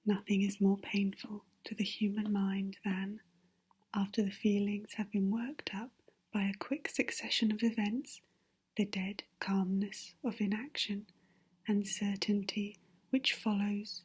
Nothing is more painful to the human mind than, after the feelings have been worked up by a quick succession of events, the dead calmness of inaction and certainty which follows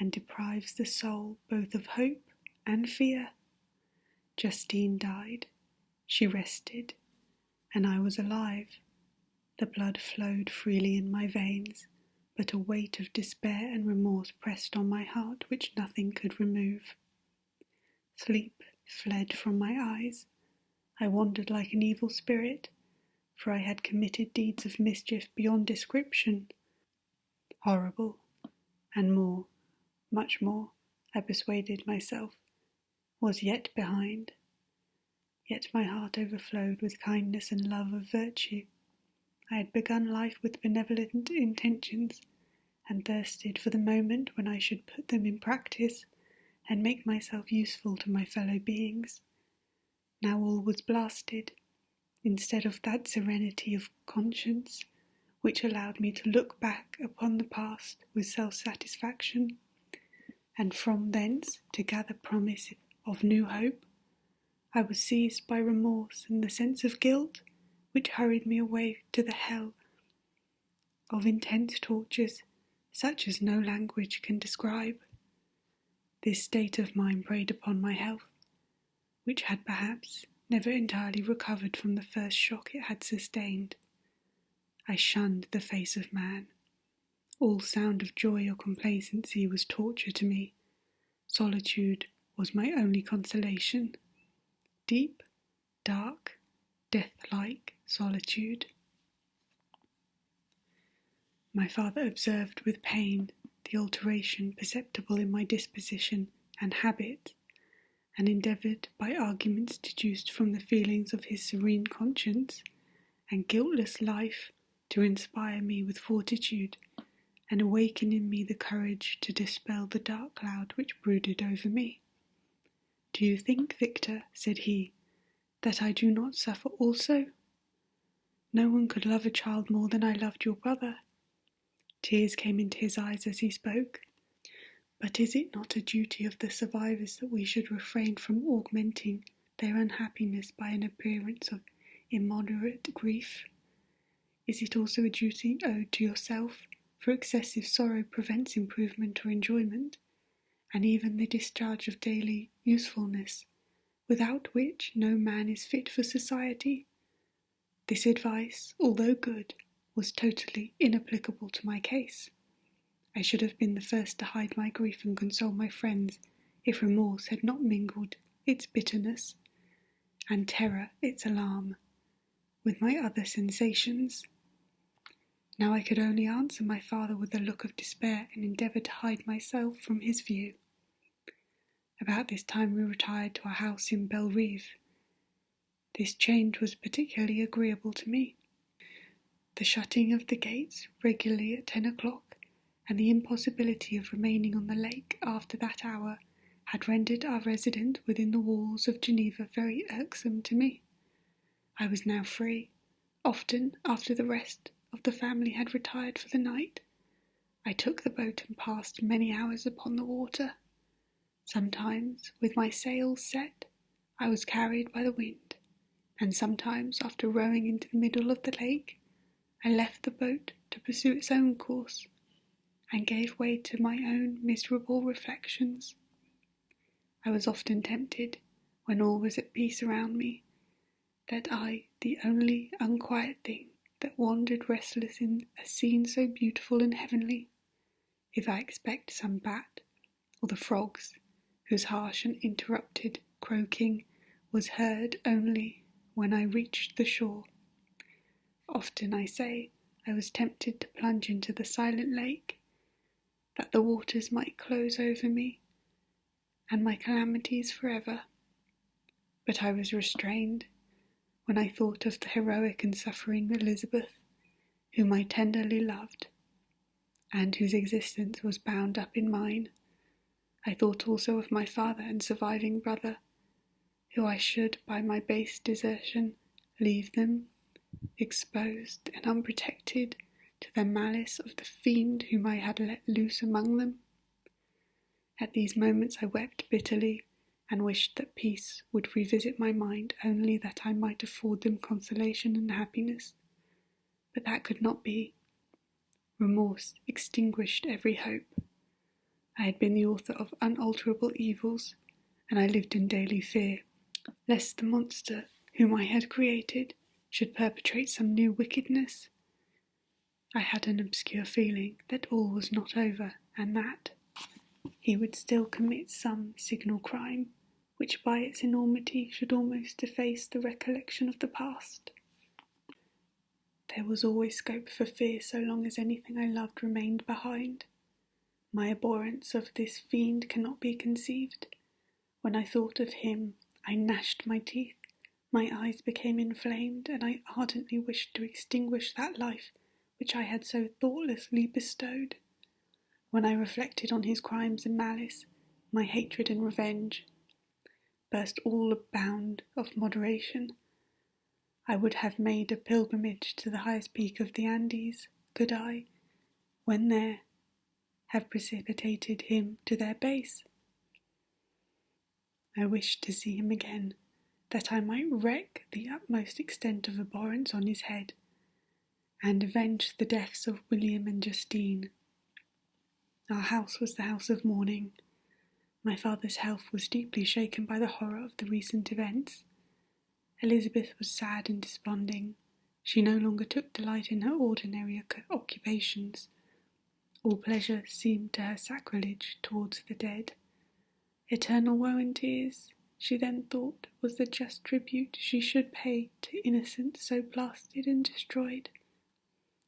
and deprives the soul both of hope and fear. Justine died, she rested, and I was alive. The blood flowed freely in my veins, but a weight of despair and remorse pressed on my heart which nothing could remove. Sleep fled from my eyes. I wandered like an evil spirit, for I had committed deeds of mischief beyond description. Horrible, and more, much more, I persuaded myself, was yet behind. Yet my heart overflowed with kindness and love of virtue. I had begun life with benevolent intentions, and thirsted for the moment when I should put them in practice and make myself useful to my fellow beings. Now all was blasted, instead of that serenity of conscience which allowed me to look back upon the past with self-satisfaction, and from thence to gather promise of new hope. I was seized by remorse and the sense of guilt, which hurried me away to the hell of intense tortures, such as no language can describe. This state of mind preyed upon my health, which had perhaps never entirely recovered from the first shock it had sustained. I shunned the face of man. All sound of joy or complacency was torture to me. Solitude was my only consolation. Deep, dark, death-like solitude. My father observed with pain the alteration perceptible in my disposition and habit, and endeavoured by arguments deduced from the feelings of his serene conscience and guiltless life to inspire me with fortitude and awaken in me the courage to dispel the dark cloud which brooded over me. "Do you think, Victor," said he, "that I do not suffer also? No one could love a child more than I loved your brother." Tears came into his eyes as he spoke. "But is it not a duty of the survivors that we should refrain from augmenting their unhappiness by an appearance of immoderate grief? Is it also a duty owed to yourself, for excessive sorrow prevents improvement or enjoyment, and even the discharge of daily usefulness, without which no man is fit for society?" This advice, although good, was totally inapplicable to my case. I should have been the first to hide my grief and console my friends if remorse had not mingled its bitterness, and terror its alarm, with my other sensations. Now I could only answer my father with a look of despair and endeavour to hide myself from his view. About this time we retired to our house in Bellerive. This change was particularly agreeable to me. The shutting of the gates regularly at 10 o'clock, and the impossibility of remaining on the lake after that hour, had rendered our residence within the walls of Geneva very irksome to me. I was now free. Often, after the rest of the family had retired for the night, I took the boat and passed many hours upon the water. Sometimes, with my sails set, I was carried by the wind, and sometimes, after rowing into the middle of the lake, I left the boat to pursue its own course, and gave way to my own miserable reflections. I was often tempted, when all was at peace around me, that I, the only unquiet thing that wandered restless in a scene so beautiful and heavenly, if I expect some bat, or the frogs, whose harsh and interrupted croaking was heard only when I reached the shore. Often, I say, I was tempted to plunge into the silent lake, that the waters might close over me and my calamities forever. But I was restrained when I thought of the heroic and suffering Elizabeth, whom I tenderly loved, and whose existence was bound up in mine. I thought also of my father and surviving brother, who I should, by my base desertion, leave them exposed and unprotected to the malice of the fiend whom I had let loose among them. At these moments I wept bitterly, and wished that peace would revisit my mind, only that I might afford them consolation and happiness. But that could not be. Remorse extinguished every hope. I had been the author of unalterable evils, and I lived in daily fear, lest the monster whom I had created should perpetrate some new wickedness. I had an obscure feeling that all was not over, and that he would still commit some signal crime, which by its enormity should almost efface the recollection of the past. There was always scope for fear so long as anything I loved remained behind. My abhorrence of this fiend cannot be conceived. When I thought of him, I gnashed my teeth, my eyes became inflamed, and I ardently wished to extinguish that life which I had so thoughtlessly bestowed. When I reflected on his crimes and malice, my hatred and revenge burst all bound of moderation. I would have made a pilgrimage to the highest peak of the Andes, could I, when there, have precipitated him to their base. I wished to see him again, that I might wreak the utmost extent of abhorrence on his head, and avenge the deaths of William and Justine. Our house was the house of mourning. My father's health was deeply shaken by the horror of the recent events. Elizabeth was sad and desponding. She no longer took delight in her ordinary occupations. All pleasure seemed to her sacrilege towards the dead. Eternal woe and tears, she then thought, was the just tribute she should pay to innocence so blasted and destroyed.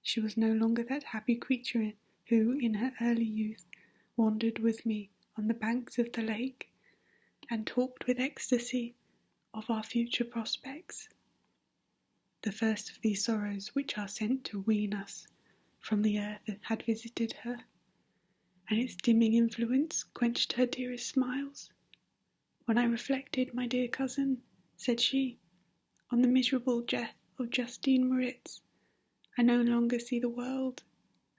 She was no longer that happy creature who, in her early youth, wandered with me on the banks of the lake, and talked with ecstasy of our future prospects. The first of these sorrows which are sent to wean us from the earth had visited her, and its dimming influence quenched her dearest smiles. When I reflected, my dear cousin, said she, on the miserable death of Justine Moritz, I no longer see the world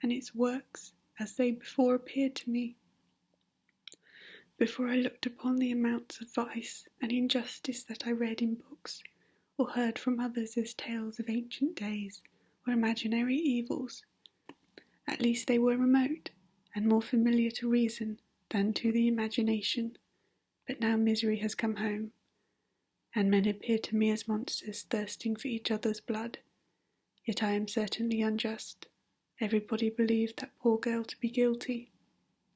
and its works as they before appeared to me. Before I looked upon the amounts of vice and injustice that I read in books, or heard from others as tales of ancient days or imaginary evils. At least they were remote, and more familiar to reason than to the imagination. But now misery has come home, and men appear to me as monsters thirsting for each other's blood. Yet I am certainly unjust. Everybody believed that poor girl to be guilty,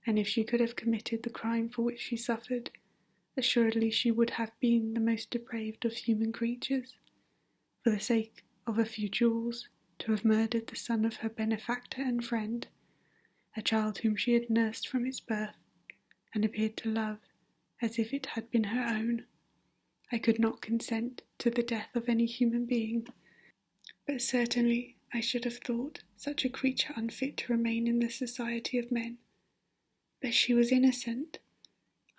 and if she could have committed the crime for which she suffered, assuredly she would have been the most depraved of human creatures. For the sake of a few jewels, to have murdered the son of her benefactor and friend, a child whom she had nursed from its birth, and appeared to love as if it had been her own. I could not consent to the death of any human being, but certainly I should have thought such a creature unfit to remain in the society of men. But she was innocent.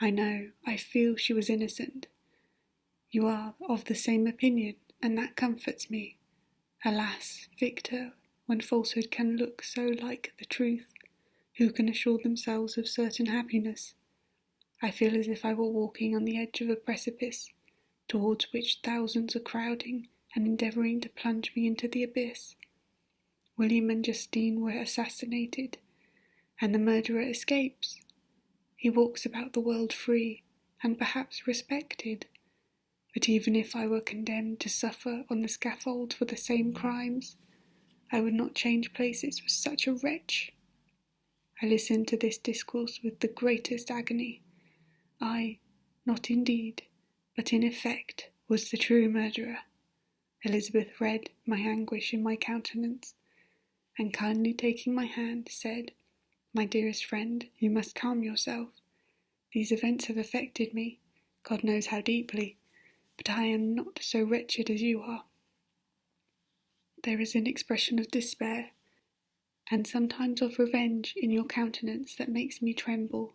I know, I feel she was innocent. You are of the same opinion, and that comforts me. Alas, Victor, when falsehood can look so like the truth, who can assure themselves of certain happiness? I feel as if I were walking on the edge of a precipice, towards which thousands are crowding and endeavouring to plunge me into the abyss. William and Justine were assassinated, and the murderer escapes. He walks about the world free, and perhaps respected. But even if I were condemned to suffer on the scaffold for the same crimes, I would not change places with such a wretch. I listened to this discourse with the greatest agony. I, not in deed, but in effect, was the true murderer. Elizabeth read my anguish in my countenance, and kindly taking my hand, said, "My dearest friend, you must calm yourself. These events have affected me, God knows how deeply, but I am not so wretched as you are. There is an expression of despair, and sometimes of revenge in your countenance that makes me tremble.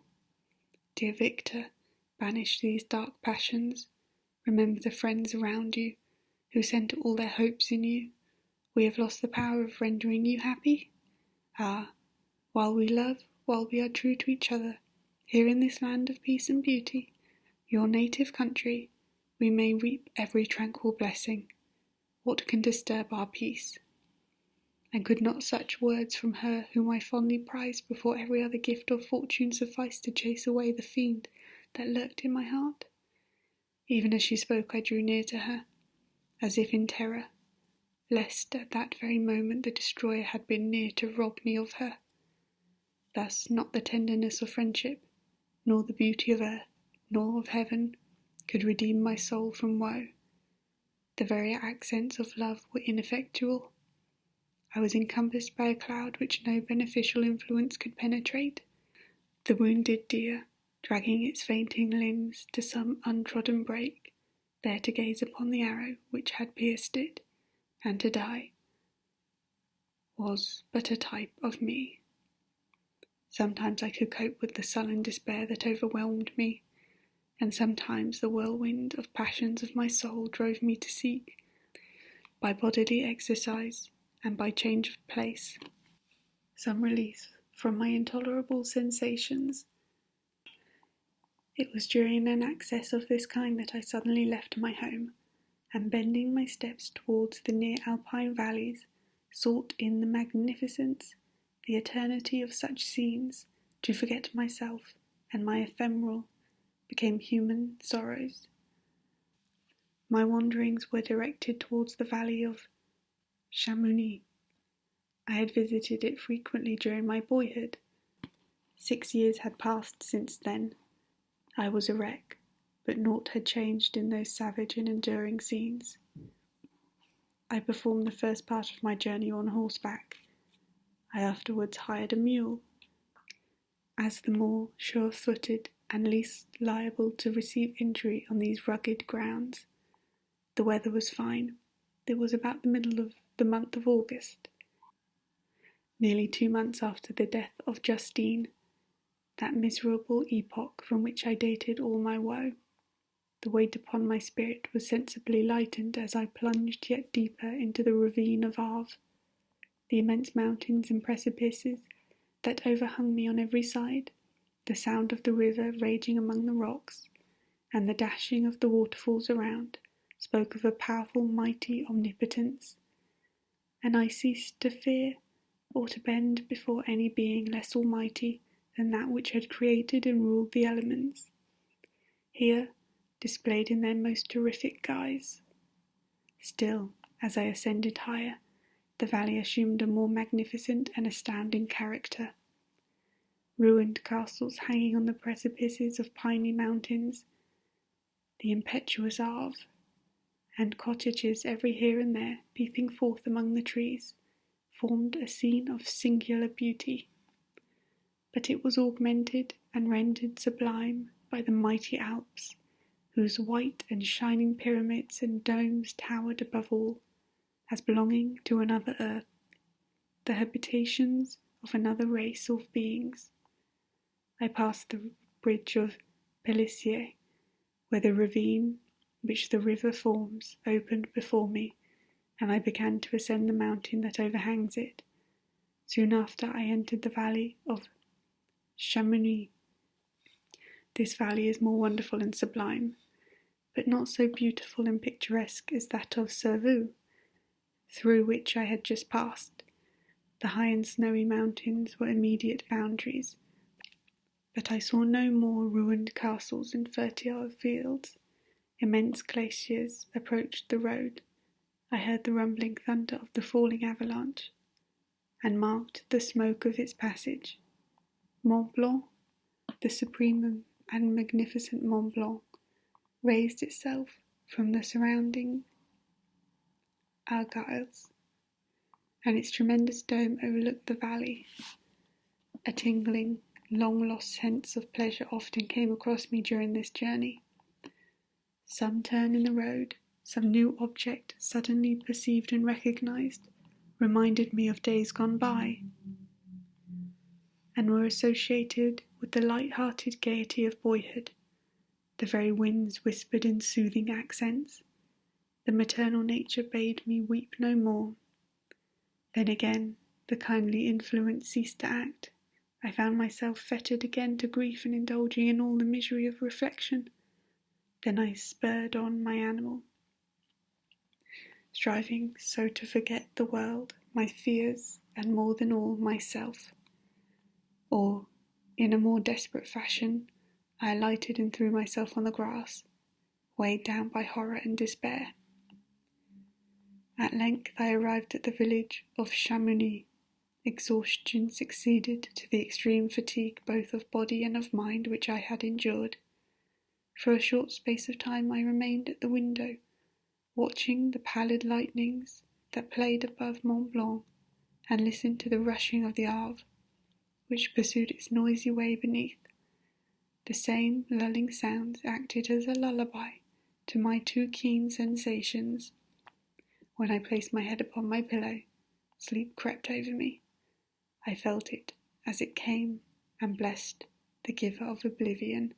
Dear Victor, banish these dark passions. Remember the friends around you, who centre all their hopes in you. We have lost the power of rendering you happy? Ah, while we love, while we are true to each other, Here in this land of peace and beauty, your native country, we may reap every tranquil blessing. What can disturb our peace? And could not such words from her whom I fondly prized before every other gift of fortune suffice to chase away the fiend that lurked in my heart? Even as she spoke I drew near to her, as if in terror, lest at that very moment the destroyer had been near to rob me of her. Thus not the tenderness of friendship, nor the beauty of earth, nor of heaven, could redeem my soul from woe. The very accents of love were ineffectual. I was encompassed by a cloud which no beneficial influence could penetrate. The wounded deer, dragging its fainting limbs to some untrodden brake, there to gaze upon the arrow which had pierced it, and to die, was but a type of me. Sometimes I could cope with the sullen despair that overwhelmed me, and sometimes the whirlwind of passions of my soul drove me to seek, by bodily exercise and by change of place, some release from my intolerable sensations. It was during an access of this kind that I suddenly left my home, and bending my steps towards the near alpine valleys, sought in the magnificence, the eternity of such scenes, to forget myself, and my ephemeral became human sorrows. My wanderings were directed towards the valley of Chamonix. I had visited it frequently during my boyhood. 6 years had passed since then. I was a wreck, but naught had changed in those savage and enduring scenes. I performed the first part of my journey on horseback. I afterwards hired a mule, as the more sure-footed and least liable to receive injury on these rugged grounds. The weather was fine. It was about the middle of the month of August, nearly 2 months after the death of Justine, that miserable epoch from which I dated all my woe. The weight upon my spirit was sensibly lightened as I plunged yet deeper into the ravine of Arve. The immense mountains and precipices that overhung me on every side, the sound of the river raging among the rocks, and the dashing of the waterfalls around, spoke of a powerful, mighty omnipotence, and I ceased to fear or to bend before any being less almighty than that which had created and ruled the elements, here displayed in their most terrific guise. Still, as I ascended higher, the valley assumed a more magnificent and astounding character. Ruined castles hanging on the precipices of piny mountains, the impetuous Arve, and cottages every here and there peeping forth among the trees, formed a scene of singular beauty. But it was augmented and rendered sublime by the mighty Alps, whose white and shining pyramids and domes towered above all, as belonging to another earth, the habitations of another race of beings. I passed the bridge of Pélissier, where the ravine which the river forms opened before me, and I began to ascend the mountain that overhangs it. Soon after I entered the valley of Chamonix. This valley is more wonderful and sublime, but not so beautiful and picturesque as that of Cerveux, through which I had just passed. The high and snowy mountains were immediate boundaries, but I saw no more ruined castles and fertile fields. Immense glaciers approached the road. I heard the rumbling thunder of the falling avalanche, and marked the smoke of its passage. Mont Blanc, the supreme and magnificent Mont Blanc, raised itself from the surrounding Argyles, and its tremendous dome overlooked the valley. A tingling, long-lost sense of pleasure often came across me during this journey. Some turn in the road, some new object suddenly perceived and recognized, reminded me of days gone by, and were associated with the light-hearted gaiety of boyhood. The very winds whispered in soothing accents. The maternal nature bade me weep no more. Then again the kindly influence ceased to act, I found myself fettered again to grief and indulging in all the misery of reflection. Then I spurred on my animal, striving so to forget the world, my fears, and more than all, myself. Or, in a more desperate fashion, I alighted and threw myself on the grass, weighed down by horror and despair. At length I arrived at the village of Chamonix. Exhaustion succeeded to the extreme fatigue both of body and of mind which I had endured. For a short space of time I remained at the window, watching the pallid lightnings that played above Mont Blanc, and listened to the rushing of the Arve, which pursued its noisy way beneath. The same lulling sounds acted as a lullaby to my too keen sensations. When I placed my head upon my pillow, sleep crept over me. I felt it as it came, and blessed the giver of oblivion.